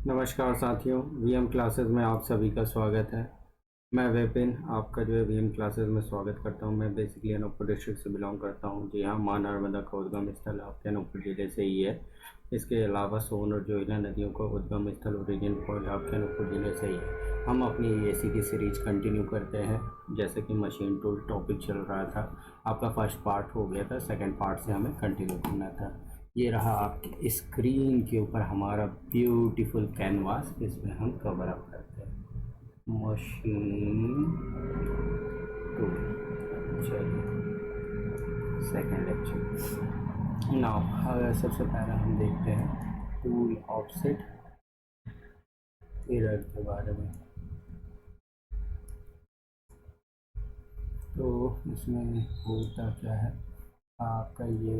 नमस्कार साथियों, VM classes में आप सभी का स्वागत है। मैं विपिन आपका जो है वीएम क्लासेस में स्वागत करता हूं। मैं बेसिकली अनूपपुर डिस्ट्रिक्ट से बिलोंग करता हूं। जी हाँ, मां नर्मदा का उद्गम स्थल आपके अनूपपुर ज़िले से ही है। इसके अलावा सोन और जोइला नदियों का उद्गम स्थल ओरिजिन पॉइंट आपके अनूपपुर ज़िले से ही है। हम अपनी एसी की सीरीज कंटिन्यू करते हैं। जैसे कि मशीन टूल टॉपिक चल रहा था, आपका फर्स्ट पार्ट हो गया था, सेकेंड पार्ट से हमें कंटिन्यू करना था। ये रहा आपकी स्क्रीन के ऊपर हमारा ब्यूटीफुल कैनवास, इसमें हम कवर अप करते हैं मशीन टू। चलिए, सेकेंड लेक्चर नाउ। सबसे पहले हम देखते हैं टूल ऑफसेट एरर के बारे में। तो इसमें होता क्या है, आपका ये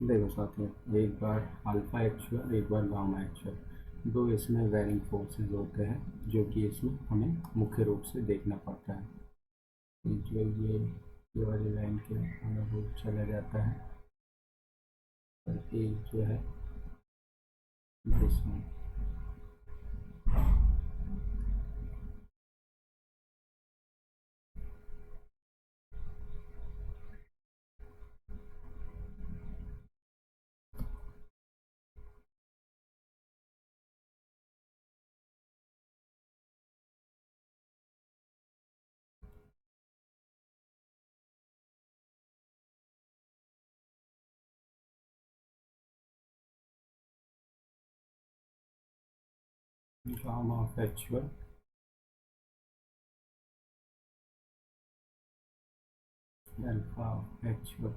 देखो साथियों, एक बार अल्फ़ा एक्चुअल, एक बार गामा एक्चुअल, दो इसमें वैरिंग फोर्सेस होते हैं जो कि इसमें हमें मुख्य रूप से देखना पड़ता है। जो ये वाली लाइन के अनुरूप चला जाता है और एक जो है इसमें। Gamma of actual alpha of actual.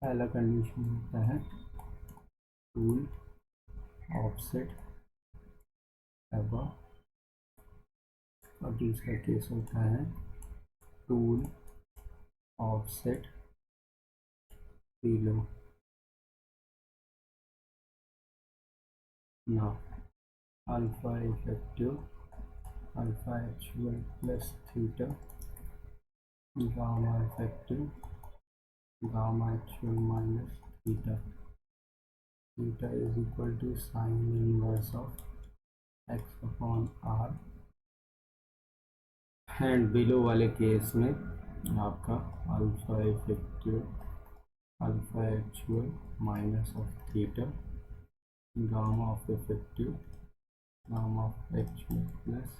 पहला कंडीशन होता है टूल ऑफसेट अबव, और दूसरा केस होता है tool offset below. Now alpha effective, alpha actual plus theta, gamma effective, gamma actual minus theta. Theta is equal to sine inverse of x upon R. And below वाले case में आपका alpha effective, alpha actual minus of theta, gamma of effective, gamma of actual plus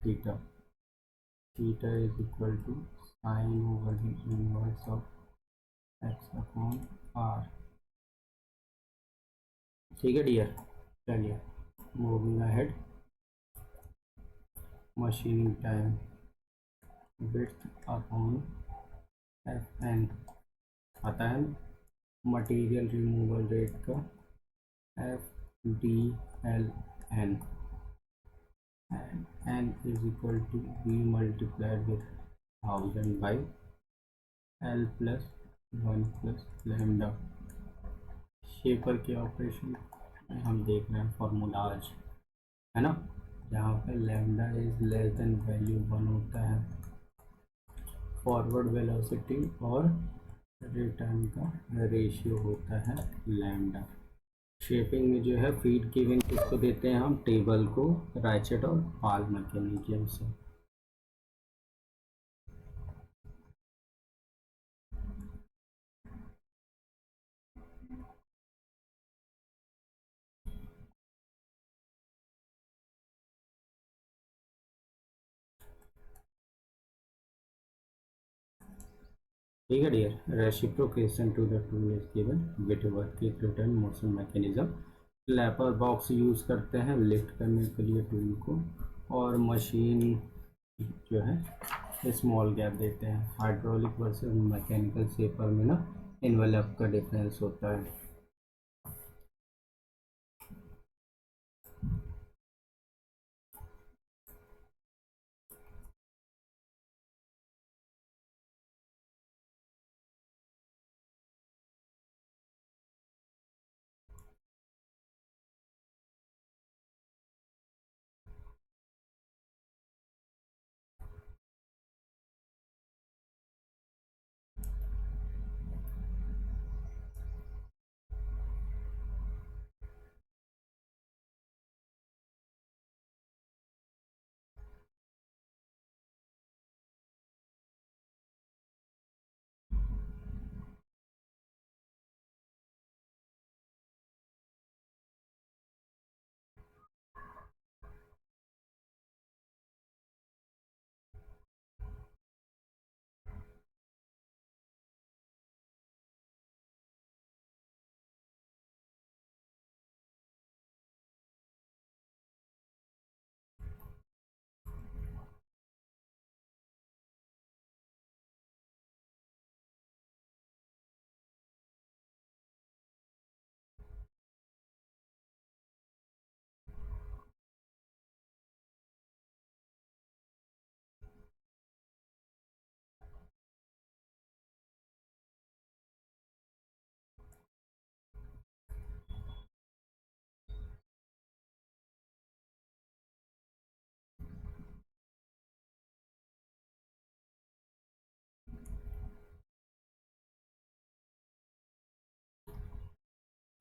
theta. Theta is equal to sine over the inverse of x upon R. ठीक है dear, चलिए moving ahead. Machining time width upon F N आता है material removal rate का F D L N, N is equal to V multiplied with 1000 by L plus 1 plus lambda. Shaper के operation हम देख रहे हैं फॉर्मूलाज, है ना, जहाँ पे lambda is less than value 1 होता है फॉरवर्ड वेलोसिटी और रिटर्न का रेशियो होता है लैम्डा। शेपिंग में जो है फीड गिविंग किसको देते हैं हम, टेबल को, राइचेट और पाल मैकेनिज्म से। ठीक है dear, reciprocation to the tool is given, Whitworth की return motion mechanism. Clapper box use करते हैं लिफ्ट करने के लिए टूल को, और मशीन जो है स्मॉल गैप देते हैं। हाइड्रोलिक वर्सेस मैकेनिकल शेपर में ना इन्वेलप का डिफरेंस होता है।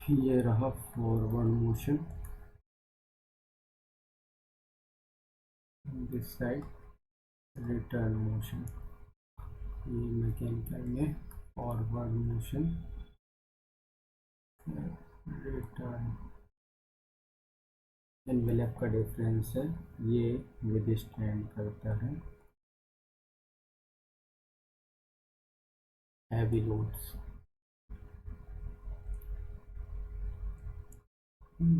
ये रहा forward motion this side, return motion. ये मैकेनिकल में फॉरवर्ड मोशन, रिटर्न, एनवेलप का डिफरेंस है, ये विदस्टैंड करता है हैवी लोड्स।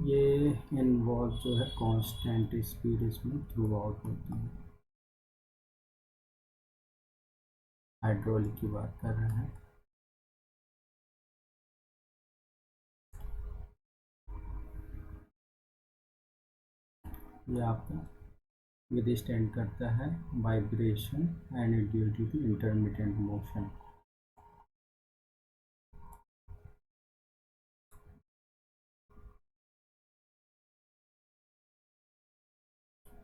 ये इन्वॉल्व जो है कांस्टेंट स्पीड इसमें थ्रू आउट होती है। हाइड्रोलिक की बात कर रहे हैं। ये आपका विदस्टैंड करता है vibration and due to intermittent motion.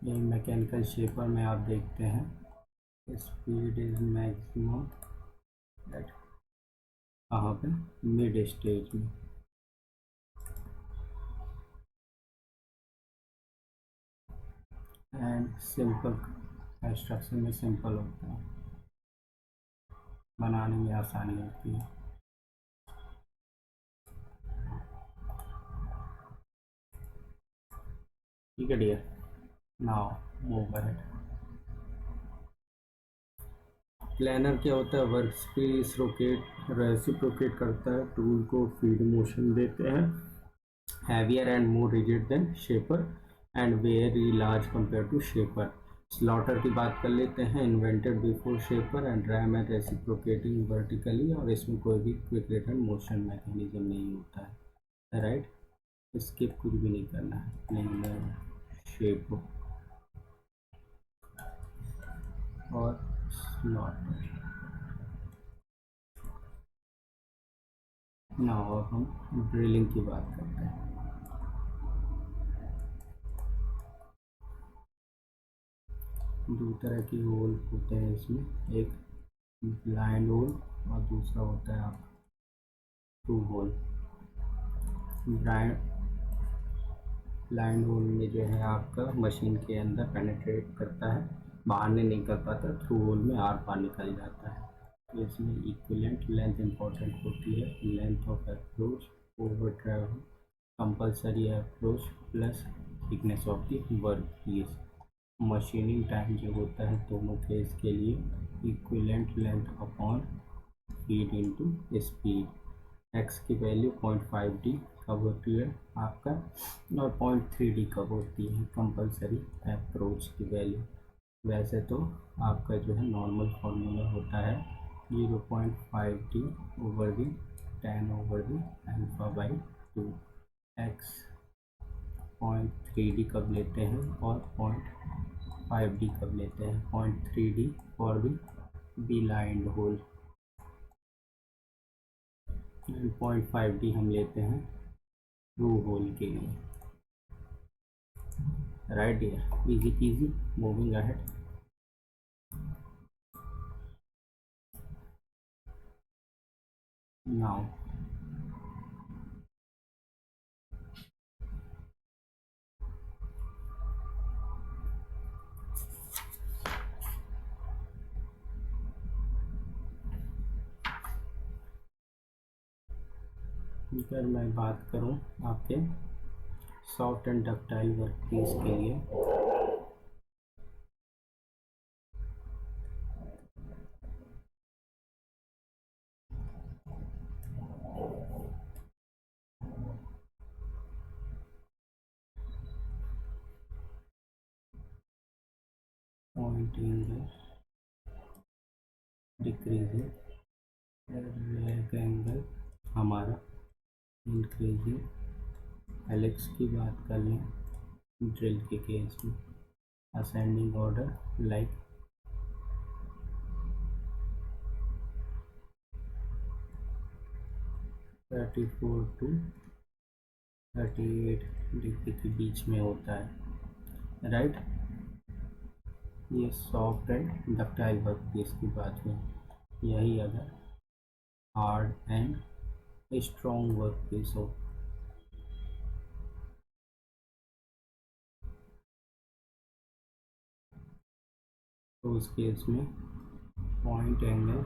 ये मैकेनिकल शेपर में आप देखते हैं स्पीड इज मैक्सिमम एट कहाँ पे, मिड स्टेज में। एंड सिंपल कंस्ट्रक्शन में सिंपल होता है, बनाने में आसानी होती है। ठीक है dear, now move ahead. Planer क्या होता है, वर्क स्पेस रोकेट रेसिप्रोकेट करता है, टूल को फीड मोशन देते हैं, heavier and more rigid than shaper and very large compare to shaper. Slotter की बात कर लेते हैं, invented before shaper and ram and reciprocating vertically, और इसमें कोई भी क्विक रिटर्न मोशन मैकेनिज्म नहीं होता है, राइट। स्किप कुछ भी नहीं करना है, नहीं शेप और स्लॉटर। नाउ अब हम ड्रिलिंग की बात करते हैं। दो तरह के होल होते हैं इसमें, एक ब्लाइंड होल और दूसरा होता है आप ट्रू होल। ब्लाइंड होल में जो है आपका मशीन के अंदर पेनिट्रेट करता है, बाहर नहीं निकल पाता, थ्रू होल में आर पार निकल जाता है। तो इसमें इक्विवेलेंट लेंथ इंपॉर्टेंट होती है, length of approach over travel, compulsory approach plus thickness of the work piece. Machining time जो होता है दोनों केस के लिए equivalent length upon feed into speed. X की वैल्यू 0.5d कब होती है आपका, और 0.3d कब होती है कंपल्सरी अप्रोच की वैल्यू। वैसे तो आपका जो है नॉर्मल फार्मूला होता है 0.5d over the 10/2 alpha by 2। X 0.3d कब लेते हैं और 0.5d कब लेते हैं। 0.3d for the blind hole, 0.5d हम लेते हैं ट्रू होल के लिए। Right dear, easy peasy, moving ahead. Now अगर मैं बात करूं आपके सॉफ्ट एंड डक्टाइल वर्कपीस के लिए, point angle decreasing, rack angle हमारा इंक्रीजिंग। हेलिक्स की बात कर लें ड्रिल के केस में, ascending order like 34 to 38 degree के बीच में होता है। राइट, ये सॉफ्ट एंड डक्टाइल वर्कपीस की बात हुई। यही अगर हार्ड एंड स्ट्रॉन्ग वर्कपीस हो, तो उस केस में पॉइंट एंगल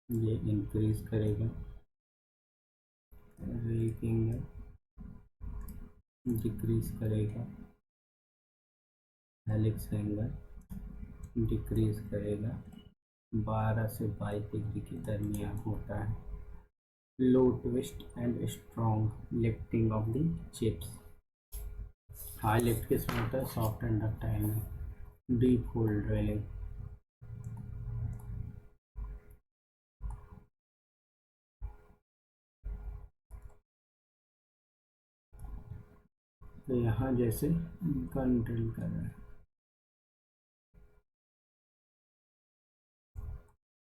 ये इंक्रीज करेगा, रेक एंगल डिक्रीज करेगा, हेलिक्स एंगल डिक्रीज करेगा। 12 से 22 डिग्री के दरमियान होता है। Low twist and strong lifting of the chips, high lift किसमें होता है, सॉफ्ट एंड डक्टाइल में। डीप होल ड्रिलिंग, तो यहाँ जैसे गन ड्रिल कर रहे हैं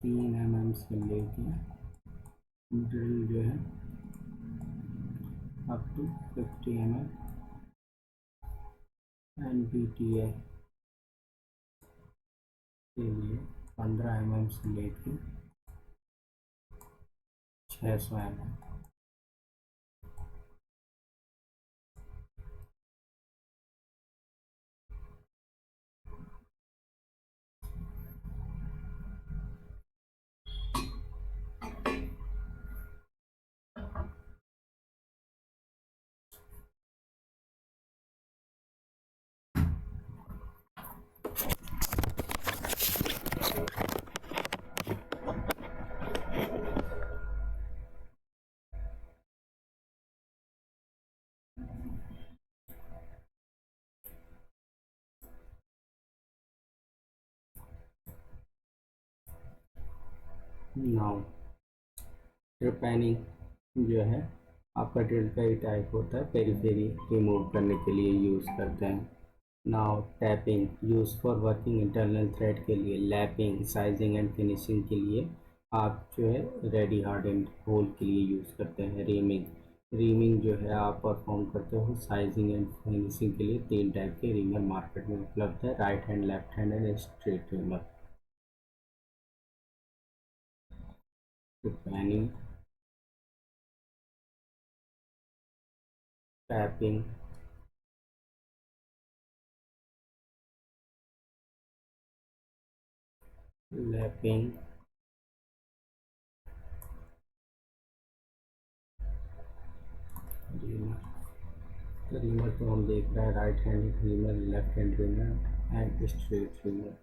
3 mm से लेके ड्रिल जो है अप टू 50 mm NPTA के लिए 15 mm से लेके 600 mm। नाउ ट्रिपैनिंग जो है आपका ड्रिल का ही टाइप होता है, पेरीफेरी रिमूव करने के लिए यूज़ करते हैं। Now tapping use for working internal thread के लिए, लैपिंग साइजिंग एंड फिनिशिंग के लिए आप जो है रेडी हार्डेंड होल के लिए यूज़ करते हैं। रीमिंग रीमिंग जो है आप परफॉर्म करते हो साइजिंग एंड फिनिशिंग के लिए। 3 टाइप के रिमर मार्केट में उपलब्ध है, right hand, left hand and straight reamer. तो पैनिंग, टैपिंग, लैपिंग, रिमर। तो रिमर तो हम देख रहे हैं right hand reamer, left hand reamer and straight reamer.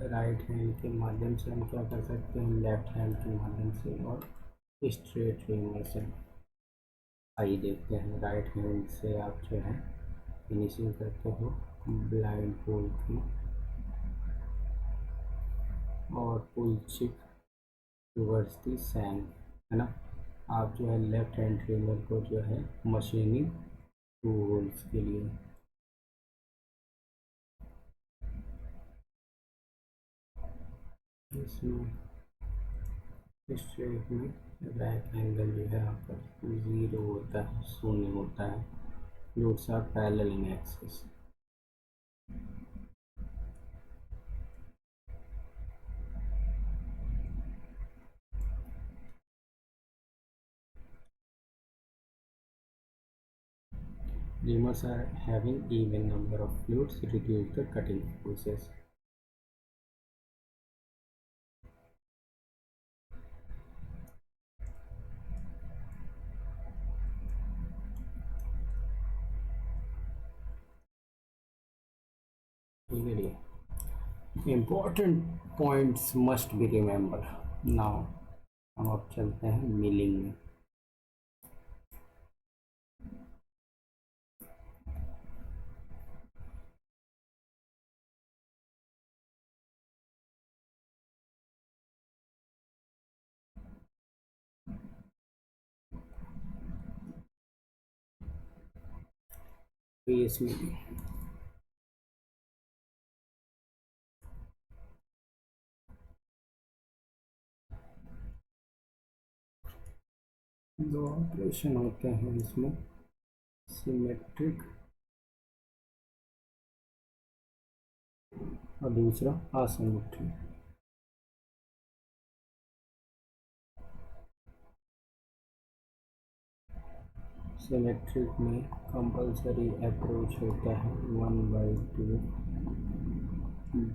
Right hand के माध्यम से हम क्या कर सकते हैं, लेफ्ट हैंड के माध्यम से और स्ट्रेट रिमर से। आइए देखते हैं, राइट हैंड से आप जो है फिनिशिंग करते हो ब्लाइंड पोल की और पुल चिप टूवर्ड्स दी सैंड, है ना। आप जो है लेफ्ट हैंड ट्रिमर को जो है मशीनिंग 2 होल्स के लिए। इसमें स्ट्रेट में रैक एंगल जो है आपका 0 होता है, शून्य होता है। Fluids are parallel in axis. Reamers are having even number of fluids reduce the cutting forces. Important points must be remembered. Now हम अब चलते हैं मिलिंग में। फेस मिलिंग, दो ऑपरेशन होते हैं इसमें, सिमेट्रिक और दूसरा असिमेट्रिक। सिमेट्रिक में कंपलसरी अप्रोच होता है 1/2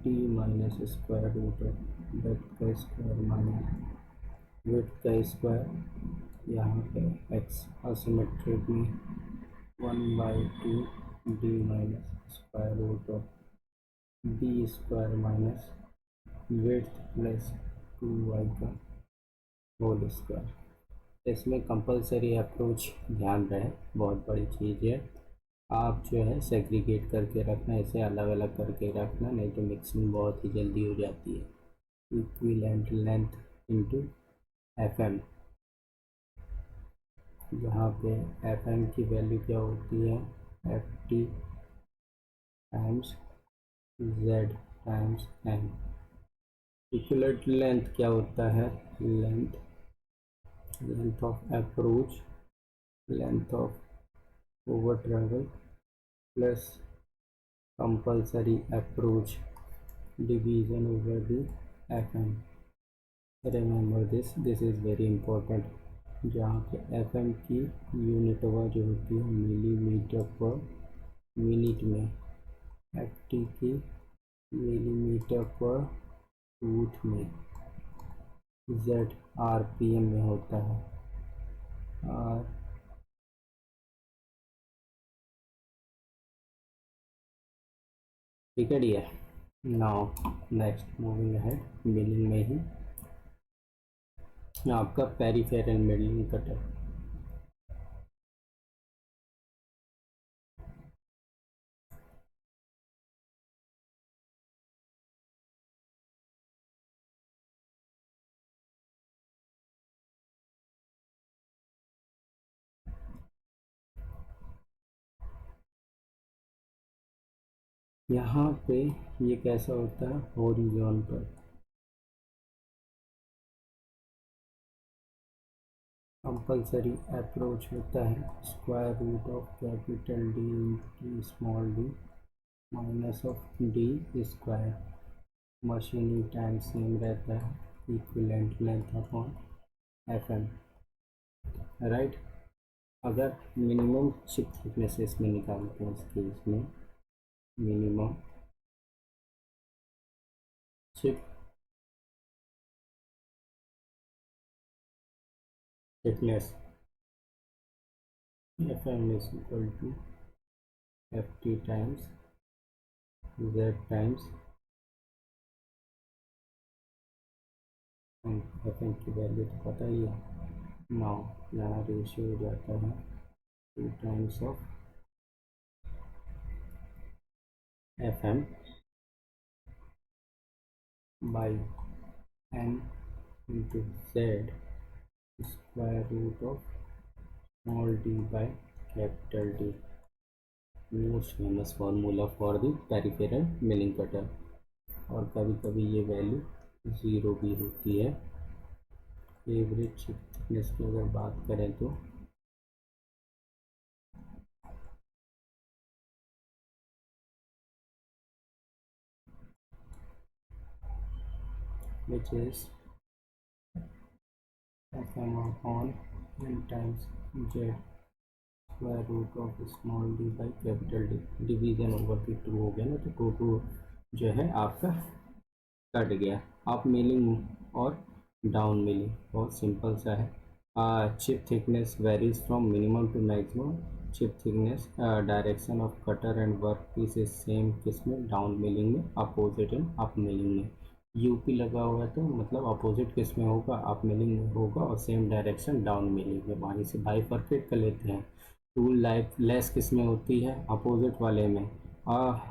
d minus square root of depth का स्क्वायर माइनस विड्थ का स्क्वायर, यहाँ पे x। असिमेट्रिक में 1/2 d minus square root of D square minus width plus 2y का होल स्क्वायर। इसमें कंपलसरी अप्रोच ध्यान रहे, बहुत बड़ी चीज़ है। आप जो है सेग्रीगेट करके रखना, इसे अलग अलग करके रखना, नहीं तो मिक्सिंग बहुत ही जल्दी हो जाती है। इक्विवेलेंट लेंथ इनटू एफएम, जहाँ पे एफएम की वैल्यू क्या होती है, FT times Z times N. Equivalent length क्या होता है, length of approach, length of over travel plus compulsory approach division over the FM. Remember this is very important. जहाँ पे एफएम की यूनिट जो होती है मिलीमीटर पर मिनट में, एफटी की मिलीमीटर पर फुट में, जेड आरपीएम में होता है। और ठीक है dear. Now next moving ahead, milling में ही आपका पेरिफेरल मिलिंग कटर। यहाँ पे ये कैसा होता है, हॉरिजॉन्टल। कंपल्सरी अप्रोच होता है square root of capital D into small D minus of D square. Machining time same रहता है, equivalent length upon F M, right. अगर मिनिमम चिप थिकनेस इसमें निकालते हैं, इस केस में minimum chip thickness F M is equal to F T times Z times F M की value तो पता ही है। नाउ यहाँ रेशियो हो जाता है 2 times of F M by N into Z square root of small D by capital D. Most famous formula for the peripheral milling cutter. और कभी कभी ये वैल्यू ज़ीरो भी होती है। एवरेज चिप थिकनेस की अगर बात करें तो which is fm upon n times z square root of small D by capital D. Division over की टू हो गया ना, तो टू टू जो है आपका कट गया। अप मिलिंग और डाउन मिलिंग बहुत सिंपल सा है। Chip thickness varies from minimum to maximum. Chip thickness direction of cutter and work piece is same किसमें, डाउन मिलिंग में, अपोजिट इन अप मिलिंग में। यूपी लगा हुआ है तो मतलब अपोजिट किस में होगा, अप मिलिंग में होगा, और सेम डायरेक्शन डाउन मिलिंग में। वहीं से बाइफरकेट कर लेते हैं। टूल लाइफ लेस किस में होती है, अपोजिट वाले में।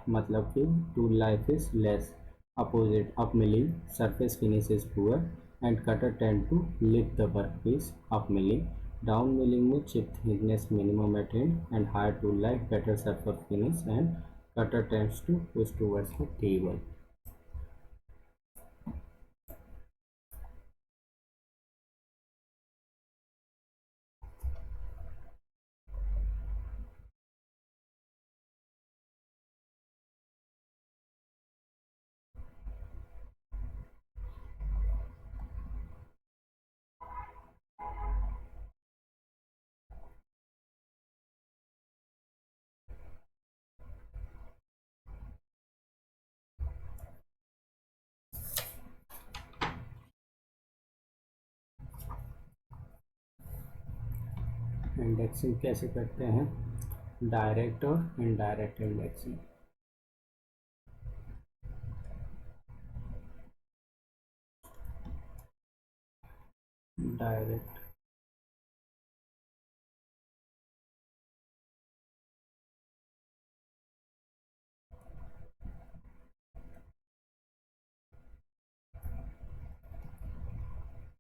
मतलब कि tool life is less opposite up milling, surface finish is poor and cutter tend to lift the workpiece up milling. Down milling में chip thickness minimum attained and higher tool life, better surface finish and cutter tends to push towards the table. Indexing कैसे करते हैं, direct और indirect indexing. Direct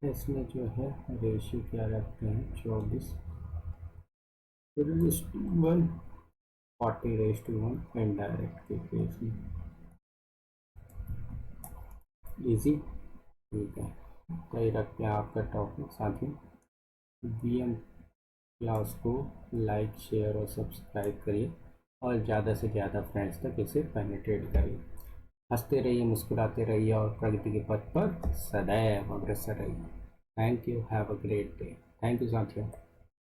इसमें जो है ratio क्या रखते हैं, 24:1, 40:1 इनडायरेक्ट के केस में। इजी, ठीक है। तो ये रखते हैं आपका टॉपिक। साथ ही वीएम क्लास को लाइक शेयर और सब्सक्राइब करिए और ज़्यादा से ज़्यादा फ्रेंड्स तक इसे पेनिट्रेट करिए। हंसते रहिए, मुस्कुराते रहिए और प्रगति के पथ पर सदैव अग्रसर रहिए। Thank you, have a great day. Thank you साथियों।